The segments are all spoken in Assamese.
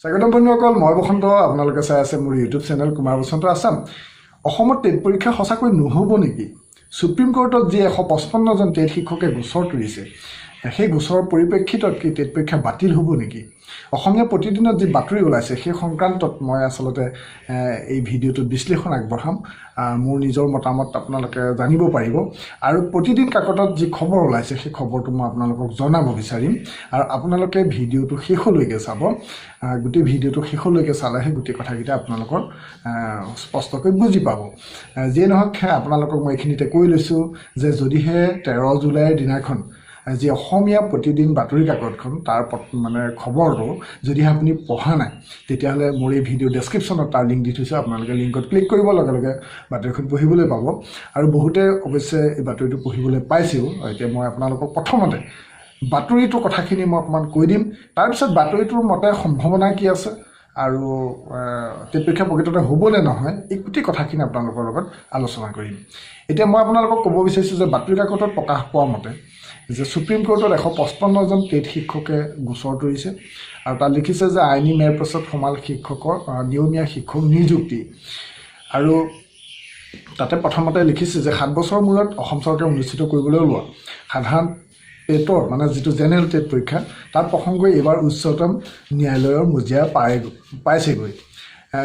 স্বাগতম বন্ধুসকল, মই বসন্ত। আপোনালোকে চাই আছে মোৰ ইউটিউব চেনেল কুমাৰ বসন্ত আছাম। অসমত টেট পৰীক্ষা সঁচাকৈ নহ'ব নেকি? সুপ্ৰিম কোৰ্টত যি 155 জন টেট শিক্ষকে গোচৰ তৰিছে, সেই গোচৰৰ পৰিপ্ৰেক্ষিতত কি টেট পৰীক্ষা বাতিল হ'ব নেকি? অসমীয়া প্ৰতিদিনত যি বাতৰি ওলাইছে সেই সংক্ৰান্তত মই আচলতে এই ভিডিঅ'টোত বিশ্লেষণ আগবঢ়াম। মোৰ নিজৰ মতামত আপোনালোকে জানিব পাৰিব আৰু প্ৰতিদিন কাকতত যি খবৰ ওলাইছে সেই খবৰটো মই আপোনালোকক জনাব বিচাৰিম। আৰু আপোনালোকে ভিডিঅ'টো শেষলৈকে চাব। গোটেই ভিডিঅ'টো শেষলৈকে চালেহে গোটেই কথাকেইটা আপোনালোকৰ স্পষ্টকৈ বুজি পাব। যিয়ে নহওক, আপোনালোকক মই এইখিনিতে কৈ লৈছোঁ যে যদিহে 13 জুলাইৰ দিনাখন যি অসমীয়া প্ৰতিদিন বাতৰি কাকতখন তাৰ খবৰটো যদিহে আপুনি পঢ়া নাই, তেতিয়াহ'লে মোৰ এই ভিডিঅ' ডেছক্ৰিপশ্যনত তাৰ লিংক দি থৈছোঁ। আপোনালোকে লিংকত ক্লিক কৰিব, লগে লগে বাতৰিখন পঢ়িবলৈ পাব। আৰু বহুতে অৱশ্যে এই বাতৰিটো পঢ়িবলৈ পাইছেও। এতিয়া মই আপোনালোকক প্ৰথমতে বাতৰিটোৰ কথাখিনি মই অকণমান কৈ দিম। তাৰপিছত বাতৰিটোৰ মতে সম্ভাৱনা কি আছে আৰু টেট পৰীক্ষা প্ৰকৃততে হ'বনে নহয়, এই গোটেই কথাখিনি আপোনালোকৰ লগত আলোচনা কৰিম। এতিয়া মই আপোনালোকক ক'ব বিচাৰিছোঁ যে বাতৰি কাকতত প্ৰকাশ পোৱা মতে যে সুপ্ৰিম কোৰ্টত 155 জন টেট শিক্ষকে গোচৰ তৰিছে আৰু তাত লিখিছে যে আইনী মেৰ পাছত সোমাল শিক্ষকৰ নিয়মীয়া শিক্ষক নিযুক্তি। আৰু তাতে প্ৰথমতে লিখিছে যে 7 বছৰৰ মূৰত অসম চৰকাৰে অনুষ্ঠিত কৰিবলৈ ওলোৱা সাধাৰণ টেটৰ যিটো জেনেৰেল টেট পৰীক্ষা তাৰ প্ৰসংগই এইবাৰ উচ্চতম ন্যায়ালয়ৰ মজিয়া পাইছেগৈ।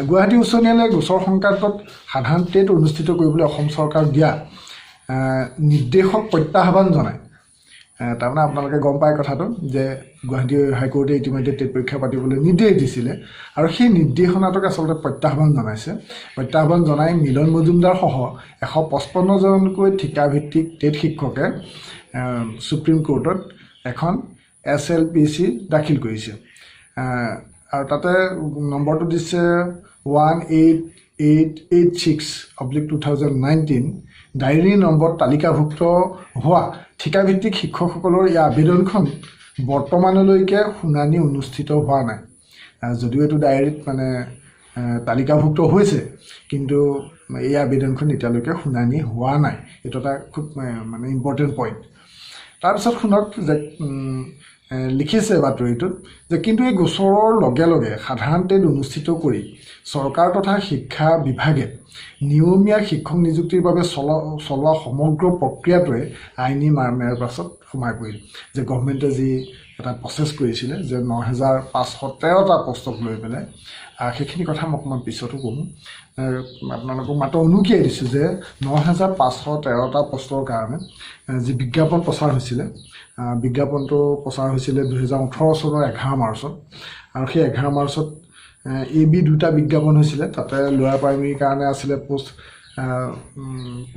গুৱাহাটী উচ্চ ন্যায়ালয়ে গোচৰ সংক্ৰান্তত সাধাৰণ টেট অনুষ্ঠিত কৰিবলৈ অসম চৰকাৰক দিয়া নিৰ্দেশক প্ৰত্যাহ্বান জনায়। তাৰমানে আপোনালোকে গম পায় কথাটো যে গুৱাহাটী হাইকোৰ্টে ইতিমধ্যে টেট পৰীক্ষা পাতিবলৈ নিৰ্দেশ দিছিলে আৰু সেই নিৰ্দেশনাটোক আচলতে প্ৰত্যাহ্বান জনাইছে। প্ৰত্যাহ্বান জনাই মিলন মজুমদাৰ সহ 155 জনকৈ ঠিকাভিত্তিক টেট শিক্ষকে সুপ্ৰিম কোৰ্টত এখন SLPC দাখিল কৰিছে। আৰু তাতে নম্বৰটো দিছে 18886/2019। ডায়েৰী নম্বৰ তালিকাভুক্ত হোৱা ঠিকাভিত্তিক শিক্ষকসকলৰ এই আবেদনখন বৰ্তমানলৈকে শুনানি অনুষ্ঠিত হোৱা নাই। যদিও এইটো ডায়েৰীত তালিকাভুক্ত হৈছে, কিন্তু এই আবেদনখন এতিয়ালৈকে শুনানি হোৱা নাই। এইটো এটা খুব ইম্পৰ্টেণ্ট পইণ্ট। তাৰপিছত শুনক যে লিখিছে বাতৰিটোত যে কিন্তু এই গোচৰৰ লগে লগে সাধাৰণ টেট অনুষ্ঠিত কৰি চৰকাৰ তথা শিক্ষা বিভাগে নিয়মীয়া শিক্ষক নিযুক্তিৰ বাবে চলোৱা সমগ্ৰ প্ৰক্ৰিয়াটোৱে আইনী মেৰ পাছত সোমাই পৰিল। যে গভৰ্ণমেণ্টে যি এটা প্ৰচেছ কৰিছিলে যে 9513টা পষ্টক লৈ পেলাই, সেইখিনি কথা মই অকণমান পিছতো ক'ম। আপোনালোকক মাত্ৰ উনুকিয়াই দিছোঁ যে 9513টা পষ্টৰ কাৰণে যি বিজ্ঞাপন প্ৰচাৰ হৈছিলে, বিজ্ঞাপনটো প্ৰচাৰ হৈছিলে 2018 চনৰ 11 মাৰ্চত। আৰু সেই 11 মাৰ্চত AB 2টা বিজ্ঞাপন হৈছিলে। তাতে লোৱাৰ প্ৰাইমেৰীৰ কাৰণে আছিলে পোষ্ট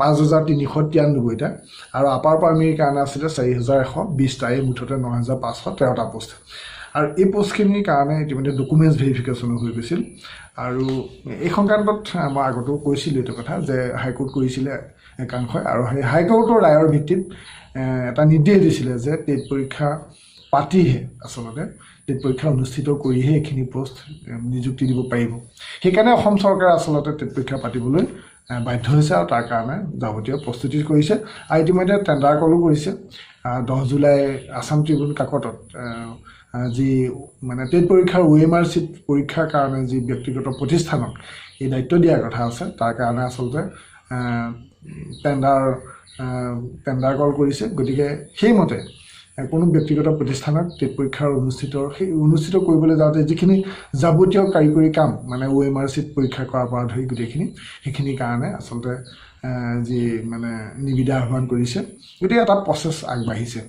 5393 আৰু আপাৰ প্ৰাইমেৰীৰ কাৰণে আছিলে 4120টা। এই মুঠতে 9513টা পোষ্ট। আৰু এই পোষ্টখিনিৰ কাৰণে ইতিমধ্যে ডকুমেণ্টছ ভেৰিফিকেশ্যনো হৈ গৈছিল। আৰু এই সংক্ৰান্তত মই আগতেও কৈছিলোঁ এইটো কথা যে হাইকোৰ্ট কৰিছিলে একাংশই, আৰু সেই হাইকোৰ্টৰ ৰায়ৰ ভিত্তিত এটা নিৰ্দেশ দিছিলে যে টেট পৰীক্ষা পাতিহে আচলতে টেট পৰীক্ষা অনুষ্ঠিত কৰিহে এইখিনি পোষ্ট নিযুক্তি দিব পাৰিব। সেইকাৰণে অসম চৰকাৰে আচলতে টেট পৰীক্ষা পাতিবলৈ বাধ্য হৈছে আৰু তাৰ কাৰণে যাৱতীয় প্ৰস্তুতি কৰিছে। আৰু ইতিমধ্যে টেণ্ডাৰ কলো কৰিছে। 10 জুলাই আছাম ট্ৰিবিউন কাকতত যি টেট পৰীক্ষাৰ OMR চিট পৰীক্ষাৰ কাৰণে যি ব্যক্তিগত প্ৰতিষ্ঠানক এই দায়িত্ব দিয়াৰ কথা আছে, তাৰ কাৰণে আচলতে টেণ্ডাৰ কল কৰিছে। গতিকে সেইমতে কোনো ব্যক্তিগত প্ৰতিষ্ঠানক টেট পৰীক্ষাৰ অনুষ্ঠিত কৰিবলৈ যাওঁতে যিখিনি যাৱতীয় কাৰিকৰী কাম OMR চিট পৰীক্ষা কৰাৰ পৰা ধৰি গোটেইখিনি, সেইখিনিৰ কাৰণে আচলতে যি নিবিদা আহ্বান কৰিছে। গতিকে এটা প্ৰচেছ আগবাঢ়িছে।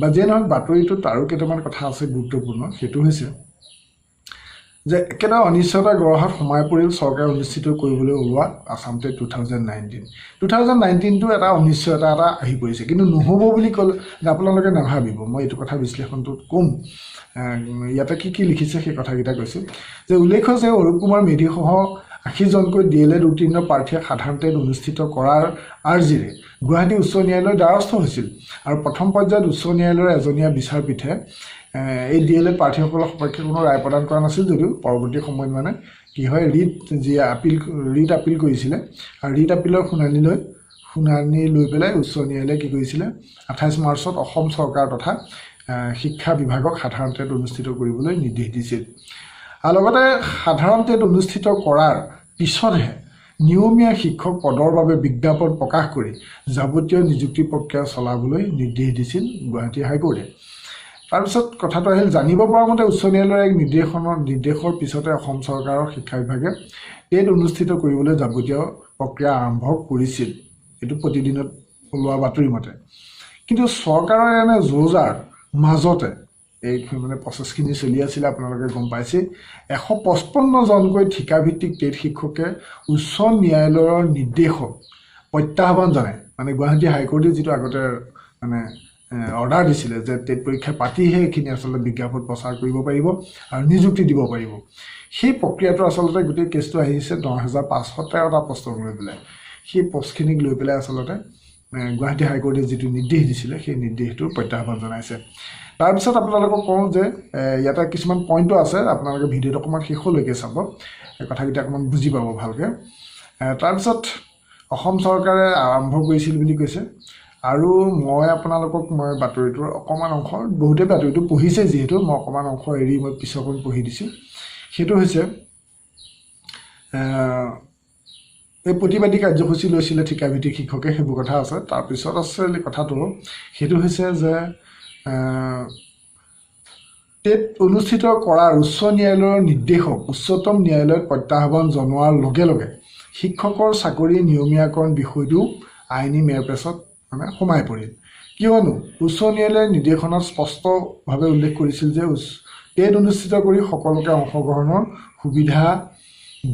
বা যিয়ে নহওক, বাতৰিটোত আৰু কেইটামান কথা আছে গুৰুত্বপূৰ্ণ। সেইটো হৈছে যে একেবাৰে অনিশ্চয়তাৰ গৰহত সোমাই পৰিল চৰকাৰে অনুষ্ঠিত কৰিবলৈ ওলোৱা আছাম টেট 2019টো এটা অনিশ্চয়তা এটা আহি পৰিছে। কিন্তু নহ'ব বুলি ক'লে আপোনালোকে নাভাবিব, মই এইটো কথা বিশ্লেষণটোত ক'ম। ইয়াতে কি লিখিছে সেই কথাকেইটা কৈছোঁ। যে উল্লেখ্য যে অৰূপ কুমাৰ মেধিসহ 80 জনকৈ DLED উত্তীৰ্ণ প্ৰাৰ্থীয়ে সাধাৰণ টেট অনুষ্ঠিত কৰাৰ আৰ্জিৰে গুৱাহাটী উচ্চ ন্যায়ালয়ৰ দ্বাৰস্থ হৈছিল। আৰু প্ৰথম পৰ্যায়ত উচ্চ ন্যায়ালয়ৰ এজনীয়া বিচাৰপীঠে এই DLED প্ৰাৰ্থীসকলৰ সপক্ষে কোনো ৰায় প্ৰদান কৰা নাছিল, যদিও পৰৱৰ্তী সময়ত কি হয়, ৰিট আপিল কৰিছিলে। আৰু ৰিট আপিলৰ শুনানি লৈ পেলাই উচ্চ ন্যায়ালয়ে কি কৰিছিলে, 28 মাৰ্চত অসম চৰকাৰ তথা শিক্ষা বিভাগক সাধাৰণ টেট অনুষ্ঠিত কৰিবলৈ নিৰ্দেশ দিছিল। আৰু লগতে সাধাৰণ টেট অনুষ্ঠিত কৰাৰ পিছতহে নিয়মীয়া শিক্ষক পদৰ বাবে বিজ্ঞাপন প্ৰকাশ কৰি যাৱতীয় নিযুক্তি প্ৰক্ৰিয়া চলাবলৈ নিৰ্দেশ দিছিল গুৱাহাটী হাইকোৰ্টে। তাৰপিছত কথাটো আহিল, জানিব পৰা মতে উচ্চ ন্যায়ালয়ৰ এক নিৰ্দেশৰ পিছতে অসম চৰকাৰৰ শিক্ষা বিভাগে টেট অনুষ্ঠিত কৰিবলৈ যাৱতীয় প্ৰক্ৰিয়া আৰম্ভ কৰিছিল, এইটো প্ৰতিদিনত ওলোৱা বাতৰি মতে। কিন্তু চৰকাৰৰ এনে যোজাৰ মাজতে এই মানে প্ৰচেছখিনি চলি আছিলে, আপোনালোকে গম পাইছে। 155 জনকৈ ঠিকাভিত্তিক টেট শিক্ষকে উচ্চ ন্যায়ালয়ৰ নিৰ্দেশক প্ৰত্যাহ্বান জনায়, মানে গুৱাহাটী হাইকোৰ্টে যিটো আগতে মানে অৰ্ডাৰ দিছিলে যে টেট পৰীক্ষা পাতিহে এইখিনি আচলতে বিজ্ঞাপন প্ৰচাৰ কৰিব পাৰিব আৰু নিযুক্তি দিব পাৰিব, সেই প্ৰক্ৰিয়াটো আচলতে গোটেই কেছটো আহিছে 9513টা পোষ্টক লৈ পেলাই। সেই পোষ্টখিনিক লৈ পেলাই আচলতে গুৱাহাটী হাইকোৰ্টে যিটো নিৰ্দেশ দিছিলে সেই নিৰ্দেশটোৰ প্ৰত্যাহ্বান জনাইছে। তাৰপিছত আপোনালোকক কওঁ যে ইয়াতে কিছুমান পইণ্টো আছে, আপোনালোকে ভিডিঅ'টো অকণমান শেষলৈকে চাব, কথাকেইটা অকণমান বুজি পাব ভালকৈ। তাৰপিছত অসম চৰকাৰে আৰম্ভ কৰিছিল বুলি কৈছে, আৰু মই আপোনালোকক বাতৰিটোৰ অকণমান অংশ, বহুতে বাতৰিটো পঢ়িছে যিহেতু, মই অকণমান অংশ এৰি মই পিছৰকণ পঢ়ি দিছোঁ। সেইটো হৈছে এই প্ৰতিবাদী কাৰ্যসূচী লৈছিলে ঠিকাভিত্তিক শিক্ষকে, সেইবোৰ কথা আছে। তাৰপিছত আছে কথাটো, সেইটো হৈছে যে টেট অনুষ্ঠিত কৰাৰ উচ্চ ন্যায়ালয়ৰ নিৰ্দেশক উচ্চতম ন্যায়ালয়ত প্ৰত্যাহ্বান জনোৱাৰ লগে লগে শিক্ষকৰ চাকৰি নিয়মীয়াকৰণ বিষয়টো আইনী মেৰপেচত মানে সোমাই পৰিল। কিয়নো উচ্চ ন্যায়ালয়ৰ নিৰ্দেশনাত স্পষ্টভাৱে উল্লেখ কৰিছিল যে টেট অনুষ্ঠিত কৰি সকলোকে অংশগ্ৰহণৰ সুবিধা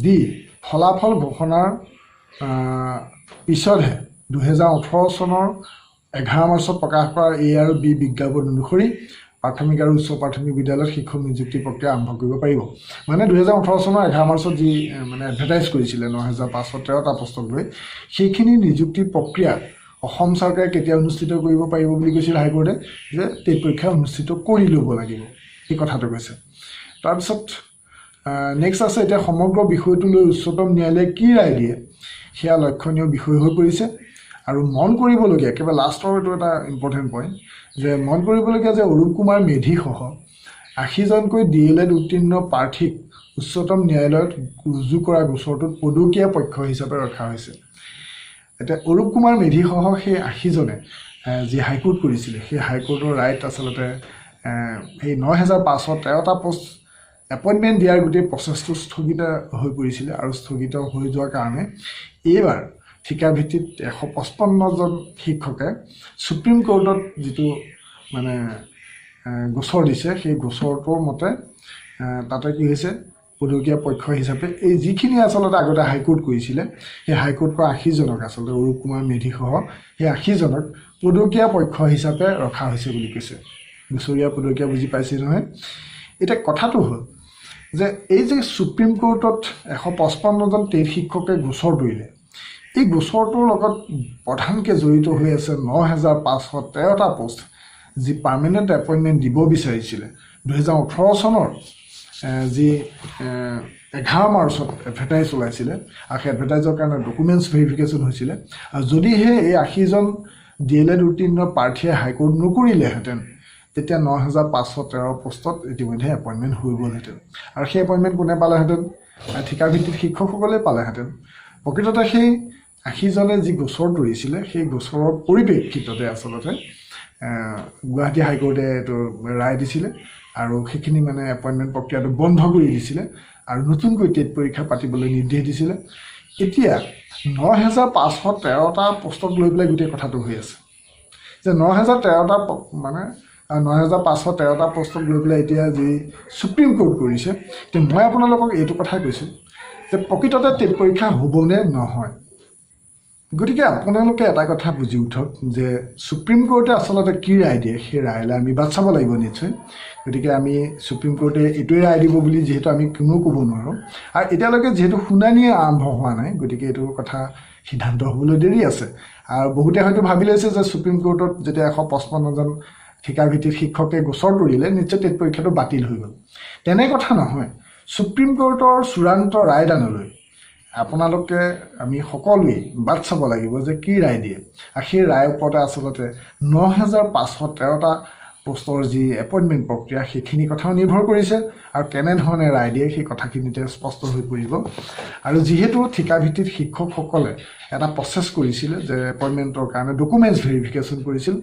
দি ফলাফল ঘোষণাৰ পিছতহে 2018 চনৰ 11 মাৰ্চত প্ৰকাশ কৰা A আৰু B বিজ্ঞাপন অনুসৰি প্ৰাথমিক আৰু উচ্চ প্ৰাথমিক বিদ্যালয়ত শিক্ষক নিযুক্তি প্ৰক্ৰিয়া আৰম্ভ কৰিব পাৰিব। মানে 2018 চনৰ 11 মাৰ্চত যি মানে এডভাৰটাইজ কৰিছিলে 9513টা পোষ্টক লৈ, সেইখিনি নিযুক্তি প্ৰক্ৰিয়া অসম চৰকাৰে কেতিয়া অনুষ্ঠিত কৰিব পাৰিব বুলি কৈছিল হাইকোৰ্টে, যে টেট পৰীক্ষা অনুষ্ঠিত কৰি ল'ব লাগিব, সেই কথাটো কৈছে। তাৰপিছত নেক্সট আছে, এতিয়া সমগ্ৰ বিষয়টো লৈ উচ্চতম ন্যায়ালয়ে কি ৰায় দিয়ে সেয়া লক্ষণীয় বিষয় হৈ পৰিছে। আৰু মন কৰিবলগীয়া, একেবাৰে লাষ্টৰ এইটো এটা ইম্পৰ্টেণ্ট পইণ্ট, যে মন কৰিবলগীয়া যে অৰূপ কুমাৰ মেধিসহ 80জনকৈ DLED উত্তীৰ্ণ প্ৰাৰ্থীক উচ্চতম ন্যায়ালয়ত ৰুজু কৰা গোচৰটোত পদকীয়া পক্ষ হিচাপে ৰখা হৈছে। এতিয়া অৰূপ কুমাৰ মেধিসহ সেই 80জনে যি হাইকোৰ্ট কৰিছিলে, সেই হাইকোৰ্টৰ ৰায়ত আচলতে সেই 9513টা পোষ্ট এপইণ্টমেণ্ট দিয়াৰ গোটেই প্ৰচেছটো স্থগিত হৈ পৰিছিলে, আৰু স্থগিত হৈ যোৱাৰ কাৰণে এইবাৰ ঠিকাভিত্তিত 155জন শিক্ষকে সুপ্ৰিম কোৰ্টত যিটো মানে গোচৰ দিছে, সেই গোচৰটোৰ মতে তাতে কি হৈছে, পদকীয়া পক্ষ হিচাপে এই যিখিনি আচলতে আগতে হাইকোৰ্ট কৰিছিলে, সেই হাইকোৰ্ট কৰা 80জনক আচলতে অৰূপ কুমাৰ মেধিসহ সেই 80জনক পদকীয়া পক্ষ হিচাপে ৰখা হৈছে বুলি কৈছে। গোচৰীয়া পদকীয়া বুজি পাইছে নহয়। এতিয়া কথাটো হ'ল যে এই যে সুপ্ৰিম কোৰ্টত 155জন টেট শিক্ষকে গোচৰ তৰিলে, এই গোচৰটোৰ লগত প্ৰধানকৈ জড়িত হৈ আছে 9513টা পোষ্ট যি পাৰ্মানেণ্ট এপইণ্টমেণ্ট দিব বিচাৰিছিলে 2018 চনৰ যি 11 মাৰ্চত এডভাৰটাইজ ওলাইছিলে, আৰু সেই এডভাৰটাইজৰ কাৰণে ডকুমেণ্টছ ভেৰিফিকেশ্যন হৈছিলে। আৰু যদিহে এই 80জন DLED উত্তীৰ্ণ প্ৰাৰ্থীয়ে হাইকোৰ্ট নকৰিলেহেঁতেন, তেতিয়া 9513 পোষ্টত ইতিমধ্যে এপইণ্টমেণ্ট হৈ গ'লহেঁতেন, আৰু সেই এপইণ্টমেণ্ট কোনে পালেহেঁতেন? ঠিকাভিত্তিক শিক্ষকসকলে পালেহেঁতেন। প্ৰকৃততে সেই 80জনে যি গোচৰ তৰিছিলে, সেই গোচৰৰ পৰিপ্ৰেক্ষিততে আচলতে গুৱাহাটী হাইকোৰ্টে এইটো ৰায় দিছিলে, আৰু সেইখিনি মানে এপইণ্টমেণ্ট প্ৰক্ৰিয়াটো বন্ধ কৰি দিছিলে, আৰু নতুনকৈ টেট পৰীক্ষা পাতিবলৈ নিৰ্দেশ দিছিলে। এতিয়া 9513টা পোষ্টক লৈ পেলাই গোটেই কথাটো হৈ আছে, যে 9013টা মানে 9513টা পোষ্টক লৈ পেলাই এতিয়া যি সুপ্ৰিম কোৰ্ট কৰিছে। এতিয়া মই আপোনালোকক এইটো কথাই কৈছোঁ যে প্ৰকৃততে টেট পৰীক্ষা হ'বনে নহয়। গতিকে আপোনালোকে এটা কথা বুজি উঠক যে সুপ্ৰিম কোৰ্টে আচলতে কি ৰায় দিয়ে, সেই ৰায়লৈ আমি বাট চাব লাগিব নিশ্চয়। গতিকে আমি সুপ্ৰিম কোৰ্টে এইটোৱে ৰায় দিব বুলি যিহেতু আমি কোনো ক'ব নোৱাৰোঁ, আৰু এতিয়ালৈকে যিহেতু শুনানিয়ে আৰম্ভ হোৱা নাই, গতিকে এইটো কথা সিদ্ধান্ত হ'বলৈ দেৰি আছে। আৰু বহুতে হয়তো ভাবি লৈছে যে সুপ্ৰিম কোৰ্টত যেতিয়া 155জন ঠিকাভিত্তিক শিক্ষকে গোচৰ তৰিলে নিশ্চয় টেট পৰীক্ষাটো বাতিল হৈ গ'ল। তেনে কথা নহয়। সুপ্ৰিম কোৰ্টৰ চূড়ান্ত ৰায়দানলৈ আপোনালোকে আমি সকলোৱে বাট চাব লাগিব যে কি ৰায় দিয়ে, আৰু সেই ৰায়ৰ ওপৰতে আচলতে 9513টা পোষ্টৰ যি এপইণ্টমেণ্ট প্ৰক্ৰিয়া সেইখিনি কথাও নিৰ্ভৰ কৰিছে আৰু কেনেধৰণে ৰায় দিয়ে সেই কথাখিনিতে স্পষ্ট হৈ পৰিব আৰু যিহেতু ঠিকাভিত্তিত শিক্ষকসকলে এটা প্ৰচেছ কৰিছিলে যে এপইণ্টমেণ্টৰ কাৰণে ডকুমেণ্টছ ভেৰিফিকেশ্যন কৰিছিল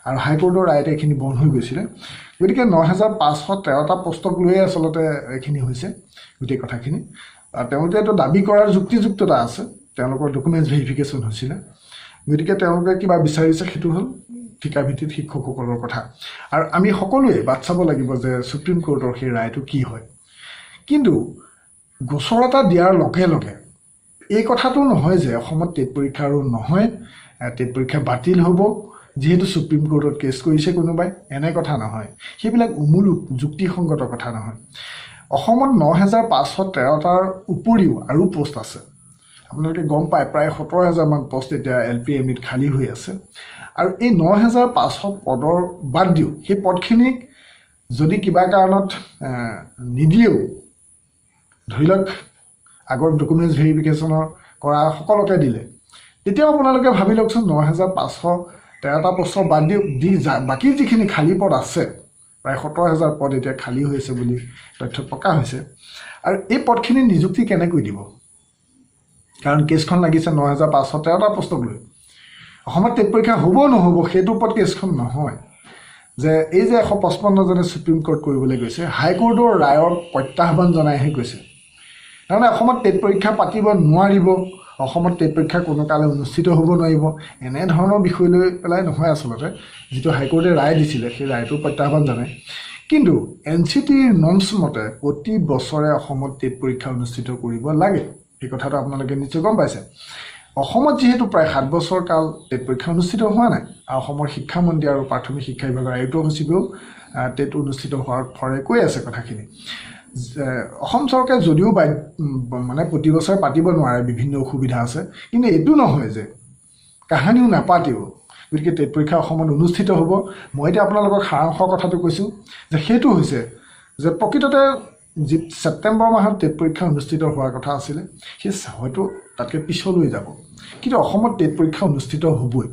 আৰু হাইকোৰ্টৰ ৰায়তে এইখিনি বন্ধ হৈ গৈছিলে গতিকে ৯৫১৩টা পোষ্টক লৈয়ে আচলতে এইখিনি হৈছে গোটেই কথাখিনি তেওঁলোকে এইটো দাবী কৰাৰ যুক্তিযুক্ততা আছে তেওঁলোকৰ ডকুমেণ্টছ ভেৰিফিকেশ্যন হৈছিলে গতিকে তেওঁলোকে কিবা বিচাৰিছে সেইটো হ'ল ঠিকাভিত্তিত শিক্ষকসকলৰ কথা আৰু আমি সকলোৱে বাট চাব লাগিব যে সুপ্ৰিম কোৰ্টৰ সেই ৰায়টো কি হয় কিন্তু গোচৰ এটা দিয়াৰ লগে লগে এই কথাটো নহয় যে অসমত টেট পৰীক্ষা আৰু নহয় টেট পৰীক্ষা বাতিল হ'ব যেহেতু সুপ্ৰিম কোৰ্টত কেছ কৰিছে কোনোবাই এনে কথা নহয় সেইবিলাক উমূল যুক্তিসংগত কথা নহয় অসমত ৯৫১৩টাৰ উপৰিও আৰু পোষ্ট আছে আপোনালোকে গম পায় প্ৰায় ১৭,০০০ মান পোষ্ট এতিয়া LPMEত খালী হৈ আছে আৰু এই ৯৫০০ পদৰ বাদ দিও সেই পদখিনিক যদি কিবা কাৰণত নিদিয়েও ধৰি লওক আগৰ ডকুমেণ্টছ ভেৰিফিকেশ্যনৰ কৰা সকলোকে দিলে তেতিয়াও আপোনালোকে ভাবি লওকচোন ৯৫১৩টা পোষ্টৰ বাদ দি বাকী যিখিনি খালী পদ আছে প্ৰায় ১৭,০০০ পদ এতিয়া খালী হৈছে বুলি তথ্য প্ৰকাশ হৈছে আৰু এই পদখিনি নিযুক্তি কেনেকৈ দিব কাৰণ কেছখন লাগিছে ৯৫১৩টা পোষ্টক লৈ অসমত টেট পৰীক্ষা হ'ব নহ'ব সেইটো ওপৰত কেছখন নহয় যে এই যে ১৫৫জনে সুপ্ৰিম কোৰ্ট কৰিবলৈ গৈছে হাইকোৰ্টৰ ৰায়ৰ প্ৰত্যাহ্বান জনাইহে গৈছে তাৰমানে অসমত টেট পৰীক্ষা পাতিব নোৱাৰিব অসমত টেট পৰীক্ষা কোনো কালে অনুষ্ঠিত হ'ব নোৱাৰিব এনেধৰণৰ বিষয় লৈ পেলাই নহয় আচলতে যিটো হাইকোৰ্টে ৰায় দিছিলে সেই ৰায়টো প্ৰত্যাহ্বান জনায় কিন্তু NCTৰ নৰ্মছ মতে প্ৰতি বছৰে অসমত টেট পৰীক্ষা অনুষ্ঠিত কৰিব লাগে এই কথাটো আপোনালোকে নিশ্চয় গম পাইছে অসমত যেহেতু প্ৰায় ৭ বছৰ কাল টেট পৰীক্ষা অনুষ্ঠিত হোৱা নাই আৰু অসমৰ শিক্ষামন্ত্ৰী আৰু প্ৰাথমিক শিক্ষা বিভাগৰ আয়ুক্ত সচিবেও টেট অনুষ্ঠিত হোৱাৰ ফৰে কৈ আছে কথাখিনি অসম চৰকাৰে যদিও মানে প্ৰতি বছৰে পাতিব নোৱাৰে বিভিন্ন অসুবিধা আছে কিন্তু এইটো নহয় যে কাহানিও নাপাতিব গতিকে টেট পৰীক্ষা অসমত অনুষ্ঠিত হ'ব মই এতিয়া আপোনালোকক সাৰাংশৰ কথাটো কৈছোঁ যে সেইটো হৈছে যে প্ৰকৃততে যি ছেপ্টেম্বৰ মাহত টেট পৰীক্ষা অনুষ্ঠিত হোৱাৰ কথা আছিলে সেই হয়তো তাতকৈ পিছলৈ যাব কিন্তু অসমত টেট পৰীক্ষা অনুষ্ঠিত হ'বই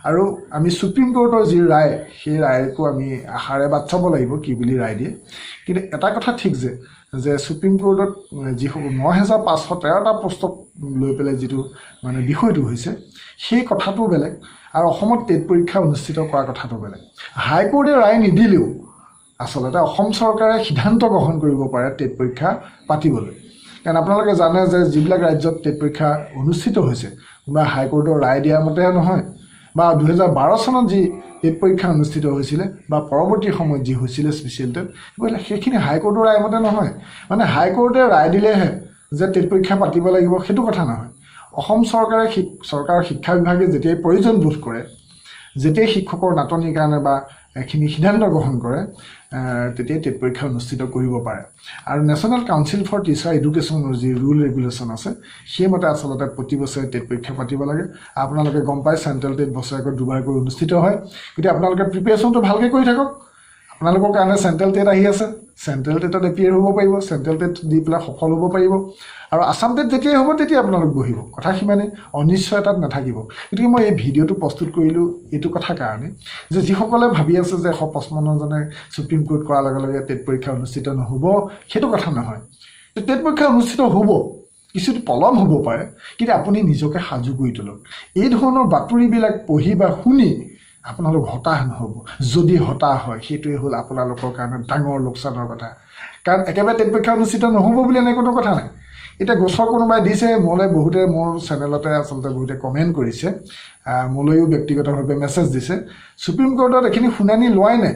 আৰু আমি সুপ্ৰিম কোৰ্টৰ যি ৰায় সেই ৰায়কো আমি আশাৰে বাট চাব লাগিব কি বুলি ৰায় দিয়ে কিন্তু এটা কথা ঠিক যে সুপ্ৰিম কোৰ্টত যি ৯৫১৩টা পোষ্টক লৈ পেলাই যিটো মানে বিষয়টো হৈছে সেই কথাটো বেলেগ আৰু অসমত টেট পৰীক্ষা অনুষ্ঠিত কৰাৰ কথাটো বেলেগ হাইকোৰ্টে ৰায় নিদিলেও আচলতে অসম চৰকাৰে সিদ্ধান্ত গ্ৰহণ কৰিব পাৰে টেট পৰীক্ষা পাতিবলৈ কাৰণ আপোনালোকে জানে যে যিবিলাক ৰাজ্যত টেট পৰীক্ষা অনুষ্ঠিত হৈছে বা হাইকোৰ্টৰ ৰায় দিয়া মতে নহয় বা ২০১২ চনত যি টেট পৰীক্ষা অনুষ্ঠিত হৈছিলে বা পৰৱৰ্তী সময়ত যি হৈছিলে স্পেচিয়েল টেট সেইখিনি হাইকোৰ্টৰ ৰায় মতে নহয় মানে হাইকোৰ্টে ৰায় দিলেহে যে টেট পৰীক্ষা পাতিব লাগিব সেইটো কথা নহয় অসম চৰকাৰৰ শিক্ষা বিভাগে যেতিয়াই প্ৰয়োজন বোধ কৰে যেতিয়াই শিক্ষকৰ নাটনিৰ কাৰণে বা এইখিনি সিদ্ধান্ত গ্ৰহণ কৰে তেতিয়াই টেট পৰীক্ষা অনুষ্ঠিত কৰিব পাৰে আৰু নেশ্যনেল কাউন্সিল ফৰ টিচাৰ এডুকেশ্যনৰ যি ৰুল ৰেগুলেশ্যন আছে সেইমতে আচলতে প্ৰতি বছৰে টেট পৰীক্ষা পাতিব লাগে আপোনালোকে গম পায় চেণ্ট্ৰেল টেট বছৰেকত দুবাৰকৈ অনুষ্ঠিত হয় গতিকে আপোনালোকে প্ৰিপেৰেশ্যনটো ভালকৈ কৰি থাকক আপোনালোকৰ কাৰণে চেণ্ট্ৰেল টেট আহি আছে চেণ্ট্ৰেল টেটত এপিয়াৰ হ'ব পাৰিব চেণ্ট্ৰেল টেট দি পেলাই সফল হ'ব পাৰিব আৰু আছাম টেট যেতিয়াই হ'ব তেতিয়া আপোনালোক বহিব কথা সিমানে অনিশ্চয়তাত নাথাকিব গতিকে মই এই ভিডিঅ'টো প্ৰস্তুত কৰিলোঁ এইটো কথা কাৰণে যে যিসকলে ভাবি আছে যে ১৫৫জনে সুপ্ৰিম কোৰ্ট কৰাৰ লগে লগে টেট পৰীক্ষা অনুষ্ঠিত নহ'ব সেইটো কথা নহয় টেট পৰীক্ষা অনুষ্ঠিত হ'ব কিছু পলম হ'ব পাৰে কিন্তু আপুনি নিজকে সাজু কৰি তোলক এই ধৰণৰ বাতৰিবিলাক পঢ়ি বা শুনি আপোনালোক হতাশ নহ'ব যদি হতাশ হয় সেইটোৱে হ'ল আপোনালোকৰ কাৰণে ডাঙৰ লোকচানৰ কথা কাৰণ একেবাৰে টেট পৰীক্ষা অনুষ্ঠিত নহ'ব বুলি এনে কোনো কথা নাই এতিয়া গোচৰ কোনোবাই দিছে মোলৈ বহুতে মোৰ চেনেলতে আচলতে বহুতে কমেণ্ট কৰিছে মোলৈও ব্যক্তিগতভাৱে মেছেজ দিছে সুপ্ৰিম কোৰ্টত এইখিনি শুনানি লোৱাই নাই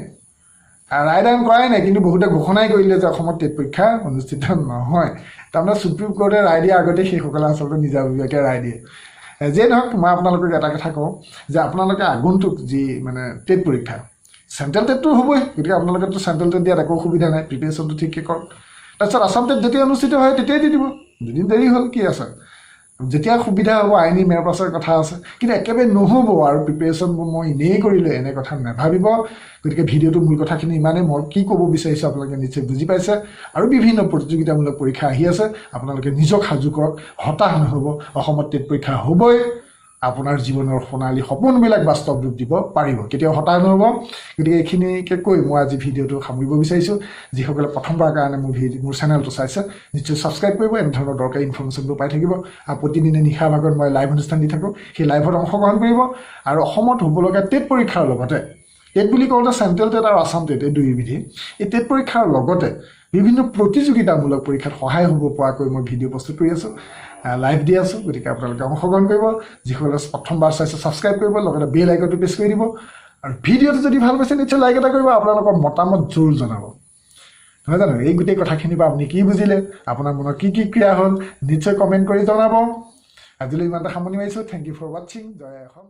ৰায়দান কৰাই নাই কিন্তু বহুতে ঘোষণাই কৰিলে যে অসমত টেট পৰীক্ষা অনুষ্ঠিত নহয় তাৰমানে সুপ্ৰিম কোৰ্টে ৰায় দিয়াৰ আগতে সেইসকলে আচলতে নিজাববীয়াকৈ ৰায় দিয়ে যিয়ে নহওক মই আপোনালোকক এটা কথা কওঁ যে আপোনালোকে আগন্তুক যি মানে টেট পৰীক্ষা চেণ্ট্ৰেল টেটটো হ'বই গতিকে আপোনালোকেতো চেণ্ট্ৰেল টেট দিয়াত একো সুবিধা নাই প্ৰিপেৰেশ্যনটো ঠিককৈ কৰক তাৰপিছত আছাম টেট যেতিয়া অনুষ্ঠিত হয় তেতিয়াই দি দিব দুদিন দেৰি হ'ল কি আছে যেতিয়া সুবিধা হ'ব আইনী মেৰ পাছৰ কথা আছে কিন্তু একেবাৰে নহ'ব আৰু প্ৰিপেৰেশ্যনবোৰ মই এনেই কৰিলোঁ এনে কথা নাভাবিব গতিকে ভিডিঅ'টো মূল কথাখিনি ইমানেই মই কি ক'ব বিচাৰিছোঁ আপোনালোকে নিশ্চয় বুজি পাইছে আৰু বিভিন্ন প্ৰতিযোগিতামূলক পৰীক্ষা আহি আছে আপোনালোকে নিজক সাজু কৰক হতাশ নহ'ব অসমত টেট পৰীক্ষা হ'বই আপোনাৰ জীৱনৰ সোণালী সপোনবিলাক বাস্তৱ ৰূপ দিব পাৰিব কেতিয়াও হতাশ নহ'ব গতিকে এইখিনিকে কৈ মই আজি ভিডিঅ'টো সামৰিব বিচাৰিছোঁ যিসকলে প্ৰথমবাৰৰ কাৰণে মোৰ চেনেলটো চাইছে নিশ্চয় ছাবস্ক্ৰাইব কৰিব এনেধৰণৰ দৰকাৰী ইনফৰ্মেশ্যনবোৰ পাই থাকিব আৰু প্ৰতিদিনে নিশাৰ ভাগত মই লাইভ অনুষ্ঠান দি থাকোঁ সেই লাইভত অংশগ্ৰহণ কৰিব আৰু অসমত হ'বলগীয়া টেট পৰীক্ষাৰ লগতে টেট বুলি কওঁতে চেণ্ট্ৰেল টেট আৰু আছাম টেট এই দুয়োবিধি এই টেট পৰীক্ষাৰ লগতে বিভিন্ন প্ৰতিযোগিতামূলক পৰীক্ষাত সহায় হ'ব পৰাকৈ মই ভিডিঅ' প্ৰস্তুত কৰি আছোঁ লাইভ দি আছোঁ গতিকে আপোনালোকে অংশগ্ৰহণ কৰিব যিসকলে প্ৰথমবাৰ চাইছে ছাবস্ক্ৰাইব কৰিব লগতে বেল আইকনটো প্ৰেছ কৰি দিব আৰু ভিডিঅ'টো যদি ভাল পাইছে নিশ্চয় লাইক এটা কৰিব আপোনালোকৰ মতামত জৰুৰ জনাব নহয় জানো এই গোটেই কথাখিনিৰ পৰা আপুনি কি বুজিলে আপোনাৰ মনৰ কি ক্ৰিয়া হ'ল নিশ্চয় কমেণ্ট কৰি জনাব আজিলৈ ইমানটা সামৰণি মাৰিছোঁ থেংক ইউ ফৰ ৱাচিং জয় অসম।